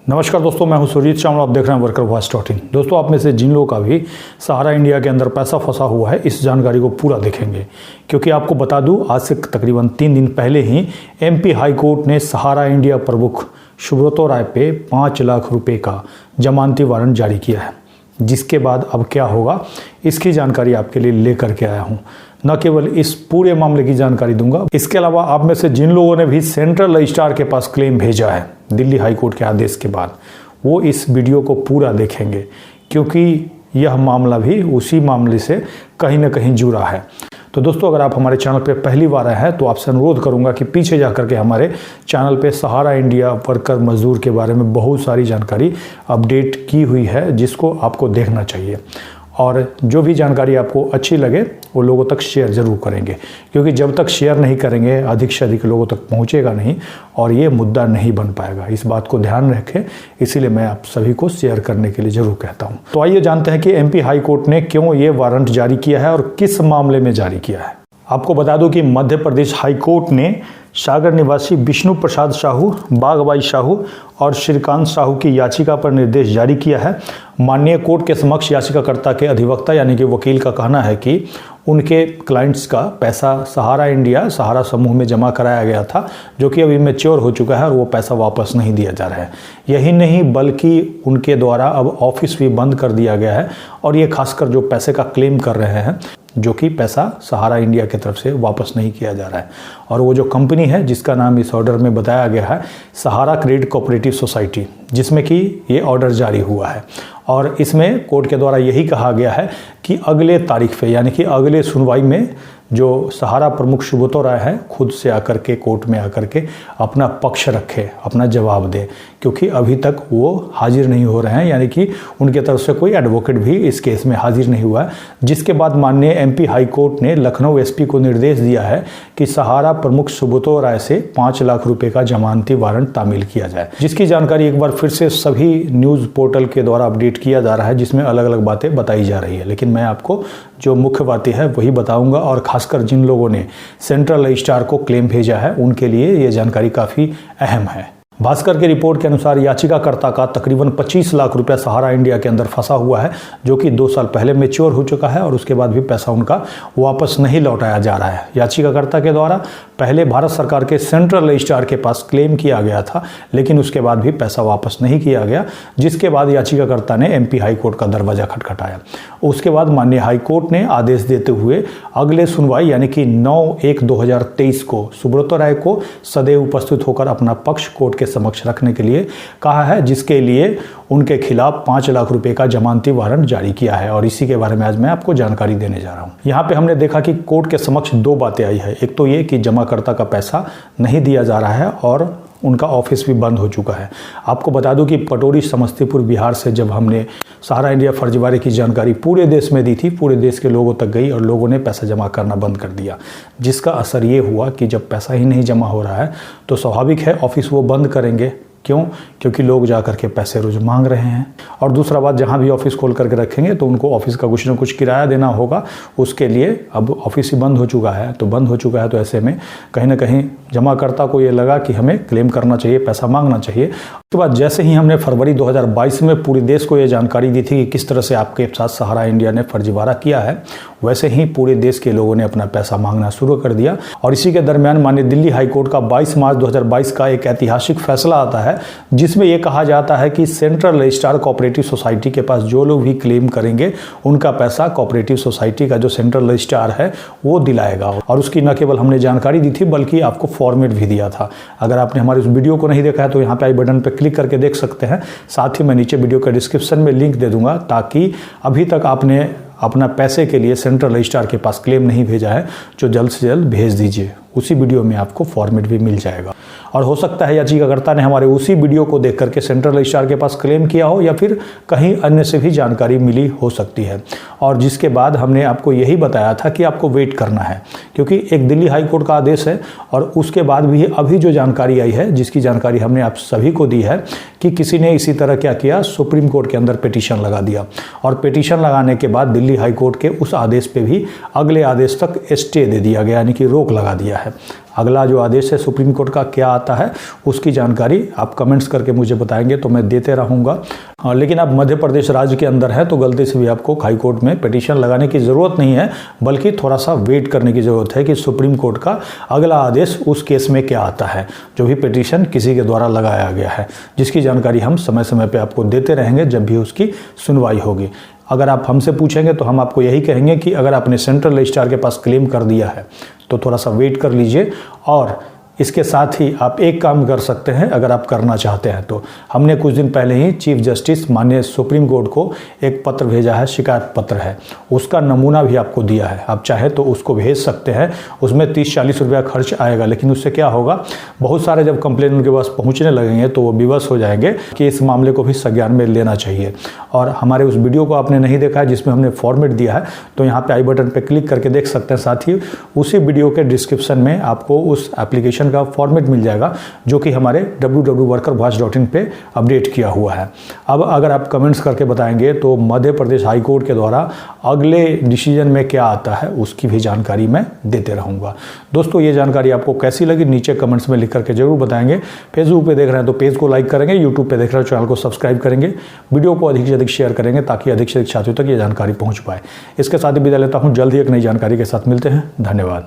नमस्कार दोस्तों, मैं हूं सुरजीत चावला। आप देख रहे हैं वर्कर वॉइस .in। दोस्तों, आप में से जिन लोगों का भी सहारा इंडिया के अंदर पैसा फंसा हुआ है, इस जानकारी को पूरा देखेंगे, क्योंकि आपको बता दूं, आज से तकरीबन 3 दिन पहले ही MP हाई कोर्ट ने सहारा इंडिया प्रमुख सुब्रतो राय पे 5 लाख रुपए का जमानती वारंट जारी किया है। जिसके बाद अब क्या होगा, इसकी जानकारी आपके लिए लेकर के आया हूँ। न केवल इस पूरे मामले की जानकारी दूंगा, इसके अलावा आप में से जिन लोगों ने भी सेंट्रल रजिस्ट्रार के पास क्लेम भेजा है दिल्ली हाई कोर्ट के आदेश के बाद, वो इस वीडियो को पूरा देखेंगे, क्योंकि यह मामला भी उसी मामले से कहीं ना कहीं जुड़ा है। तो दोस्तों, अगर आप हमारे चैनल पे पहली बार आए हैं तो आपसे अनुरोध करूंगा कि पीछे जाकर के हमारे चैनल पे सहारा इंडिया वर्कर मजदूर के बारे में बहुत सारी जानकारी अपडेट की हुई है, जिसको आपको देखना चाहिए। और जो भी जानकारी आपको अच्छी लगे वो लोगों तक शेयर ज़रूर करेंगे, क्योंकि जब तक शेयर नहीं करेंगे अधिक से अधिक लोगों तक पहुंचेगा नहीं और ये मुद्दा नहीं बन पाएगा। इस बात को ध्यान रखें, इसीलिए मैं आप सभी को शेयर करने के लिए ज़रूर कहता हूं। तो आइए जानते हैं कि MP हाई कोर्ट ने क्यों ये वारंट जारी किया है और किस मामले में जारी किया है। आपको बता दूं कि मध्य प्रदेश हाई कोर्ट ने सागर निवासी विष्णु प्रसाद साहू, बागबाई साहू और श्रीकांत साहू की याचिका पर निर्देश जारी किया है। माननीय कोर्ट के समक्ष याचिकाकर्ता के अधिवक्ता यानी कि वकील का कहना है कि उनके क्लाइंट्स का पैसा सहारा इंडिया, सहारा समूह में जमा कराया गया था, जो कि अभी मैच्योर हो चुका है और वो पैसा वापस नहीं दिया जा रहा है। यही नहीं, बल्कि उनके द्वारा अब ऑफिस भी बंद कर दिया गया है और ये खासकर जो पैसे का क्लेम कर रहे हैं, जो कि पैसा सहारा इंडिया की तरफ से वापस नहीं किया जा रहा है। और वो जो कंपनी है जिसका नाम इस ऑर्डर में बताया गया है, सहारा क्रेडिट कोऑपरेटिव सोसाइटी, जिसमें कि ये ऑर्डर जारी हुआ है। और इसमें कोर्ट के द्वारा यही कहा गया है कि अगले तारीख पे यानी कि अगले सुनवाई में जो सहारा प्रमुख सुब्रतो राय है, खुद से आकर के कोर्ट में आकर के अपना पक्ष रखे, अपना जवाब दे, क्योंकि अभी तक वो हाजिर नहीं हो रहे हैं, यानी कि उनके तरफ से कोई एडवोकेट भी इस केस में हाजिर नहीं हुआ है। जिसके बाद माननीय MP हाई कोर्ट ने लखनऊ SP को निर्देश दिया है कि सहारा प्रमुख सुब्रतो राय से 5 लाख रुपए का जमानती वारंट तामील किया जाए, जिसकी जानकारी एक बार फिर से सभी न्यूज़ पोर्टल के द्वारा अपडेट किया जा रहा है, जिसमें अलग अलग बातें बताई जा रही है। लेकिन मैं आपको जो मुख्य बातें है वही बताऊंगा, और खासकर जिन लोगों ने सेंट्रल रजिस्ट्रार को क्लेम भेजा है उनके लिए ये जानकारी काफ़ी अहम है। भास्कर की रिपोर्ट के अनुसार याचिकाकर्ता का तकरीबन 25 लाख रुपया सहारा इंडिया के अंदर फंसा हुआ है, जो कि 2 साल पहले मैच्योर हो चुका है और उसके बाद भी पैसा उनका वापस नहीं लौटाया जा रहा है। याचिकाकर्ता के द्वारा पहले भारत सरकार के सेंट्रल रजिस्ट्रार के पास क्लेम किया गया था, लेकिन उसके बाद भी पैसा वापस नहीं किया गया, जिसके बाद याचिकाकर्ता ने MP हाई कोर्ट का दरवाजा खटखटाया। उसके बाद माननीय हाई कोर्ट ने आदेश देते हुए अगले सुनवाई यानी कि 9/1/2023 को सुब्रतो राय को सदैव उपस्थित होकर अपना पक्ष कोर्ट के समक्ष रखने के लिए कहा है, जिसके लिए उनके खिलाफ 5 लाख रुपए का जमानती वारंट जारी किया है। और इसी के बारे में आज मैं आपको जानकारी देने जा रहा हूं। यहाँ पे हमने देखा कि कोर्ट के समक्ष 2 बातें आई है। एक तो ये कि जमाकर्ता का पैसा नहीं दिया जा रहा है और उनका ऑफिस भी बंद हो चुका है। आपको बता दूं कि पटोरी समस्तीपुर बिहार से जब हमने सहारा इंडिया फर्जीवाड़े की जानकारी पूरे देश में दी थी, पूरे देश के लोगों तक गई और लोगों ने पैसा जमा करना बंद कर दिया, जिसका असर ये हुआ कि जब पैसा ही नहीं जमा हो रहा है तो स्वाभाविक है ऑफिस वो बंद करेंगे। क्यों? क्योंकि लोग जा करके पैसे रोज मांग रहे हैं। और दूसरा बात, जहां भी ऑफिस खोल करके रखेंगे तो उनको ऑफिस का कुछ ना कुछ किराया देना होगा। उसके लिए अब ऑफिस ही बंद हो चुका है, तो ऐसे में कहीं ना कहीं जमाकर्ता को ये लगा कि हमें क्लेम करना चाहिए, पैसा मांगना चाहिए। उसके बाद जैसे ही हमने फरवरी 2022 में पूरे देश को ये जानकारी दी थी कि किस तरह से आपके साथ सहारा इंडिया ने फर्जीवाड़ा किया है, वैसे ही पूरे देश के लोगों ने अपना पैसा मांगना शुरू कर दिया। और इसी के दरमियान माननीय दिल्ली हाई कोर्ट का 22 मार्च 2022 का एक ऐतिहासिक फैसला आता है, जिसमें यह कहा जाता है कि सेंट्रल रजिस्ट्रार कोऑपरेटिव सोसाइटी के पास जो लोग भी क्लेम करेंगे उनका पैसा कोऑपरेटिव सोसाइटी का जो सेंट्रल रजिस्ट्रार है वो दिलाएगा। और उसकी न केवल हमने जानकारी दी थी बल्कि आपको फॉर्मेट भी दिया था। अगर आपने हमारे इस वीडियो को नहीं देखा है तो यहाँ पे आई बटन पे क्लिक करके देख सकते हैं। साथ ही मैं नीचे वीडियो के डिस्क्रिप्शन में लिंक दे दूंगा, ताकि अभी तक आपने अपना पैसे के लिए सेंट्रल रजिस्ट्रार के पास क्लेम नहीं भेजा है, जो जल्द से जल्द भेज दीजिए। उसी वीडियो में आपको फॉर्मेट भी मिल जाएगा। और हो सकता है याचिकाकर्ता ने हमारे उसी वीडियो को देख करके सेंट्रल रजिस्ट्रार के पास क्लेम किया हो, या फिर कहीं अन्य से भी जानकारी मिली हो सकती है। और जिसके बाद हमने आपको यही बताया था कि आपको वेट करना है, क्योंकि एक दिल्ली हाई कोर्ट का आदेश है। और उसके बाद भी अभी जो जानकारी आई है, जिसकी जानकारी हमने आप सभी को दी है, कि किसी ने इसी तरह क्या किया, सुप्रीम कोर्ट के अंदर पिटीशन लगा दिया। और पिटीशन लगाने के बाद दिल्ली हाई कोर्ट के उस आदेश पे भी अगले आदेश तक स्टे दे दिया गया, यानी कि रोक लगा दिया है। अगला जो आदेश है सुप्रीम कोर्ट का क्या आता है उसकी जानकारी आप कमेंट्स करके मुझे बताएंगे तो मैं देते रहूँगा। लेकिन आप मध्य प्रदेश राज्य के अंदर है तो गलती से भी आपको हाई कोर्ट में पिटीशन लगाने की ज़रूरत नहीं है, बल्कि थोड़ा सा वेट करने की ज़रूरत है कि सुप्रीम कोर्ट का अगला आदेश उस केस में क्या आता है जो भी पिटीशन किसी के द्वारा लगाया गया है, जिसकी जानकारी हम समय समय पे आपको देते रहेंगे जब भी उसकी सुनवाई होगी। अगर आप हमसे पूछेंगे तो हम आपको यही कहेंगे कि अगर आपने सेंट्रल रजिस्ट्रार के पास क्लेम कर दिया है तो थोड़ा सा वेट कर लीजिए। और इसके साथ ही आप एक काम कर सकते हैं, अगर आप करना चाहते हैं तो हमने कुछ दिन पहले ही चीफ जस्टिस माननीय सुप्रीम कोर्ट को एक पत्र भेजा है, शिकायत पत्र है, उसका नमूना भी आपको दिया है। आप चाहे तो उसको भेज सकते हैं, उसमें 30-40 रुपया खर्च आएगा, लेकिन उससे क्या होगा, बहुत सारे जब कंप्लेन उनके पास पहुंचने लगेंगे तो वो विवश हो जाएंगे कि इस मामले को भी संज्ञान में लेना चाहिए। और हमारे उस वीडियो को आपने नहीं देखा है जिसमें हमने फॉर्मेट दिया है तो यहाँ पे आई बटन पे क्लिक करके देख सकते हैं। साथ ही उसी वीडियो के डिस्क्रिप्शन में आपको उस एप्लीकेशन का फॉर्मेट मिल जाएगा जो कि हमारे www.workervoice.in पे अपडेट किया हुआ है। अब अगर आप कमेंट्स करके बताएंगे तो मध्य प्रदेश हाई कोर्ट के द्वारा अगले डिसीजन में क्या आता है उसकी भी जानकारी मैं देते रहूँगा। दोस्तों ये जानकारी आपको कैसी लगी नीचे कमेंट्स में लिख करके जरूर बताएंगे। फेसबुक पे देख रहे हैं तो पेज को लाइक करेंगे, यूट्यूब पे देख रहे हैं चैनल को सब्सक्राइब करेंगे, वीडियो को अधिक से अधिक शेयर करेंगे ताकि अधिक से अधिक छात्रों तक ये जानकारी पहुँच पाए। इसके साथ ही विदा लेता हूँ, जल्द ही एक नई जानकारी के साथ मिलते हैं। धन्यवाद।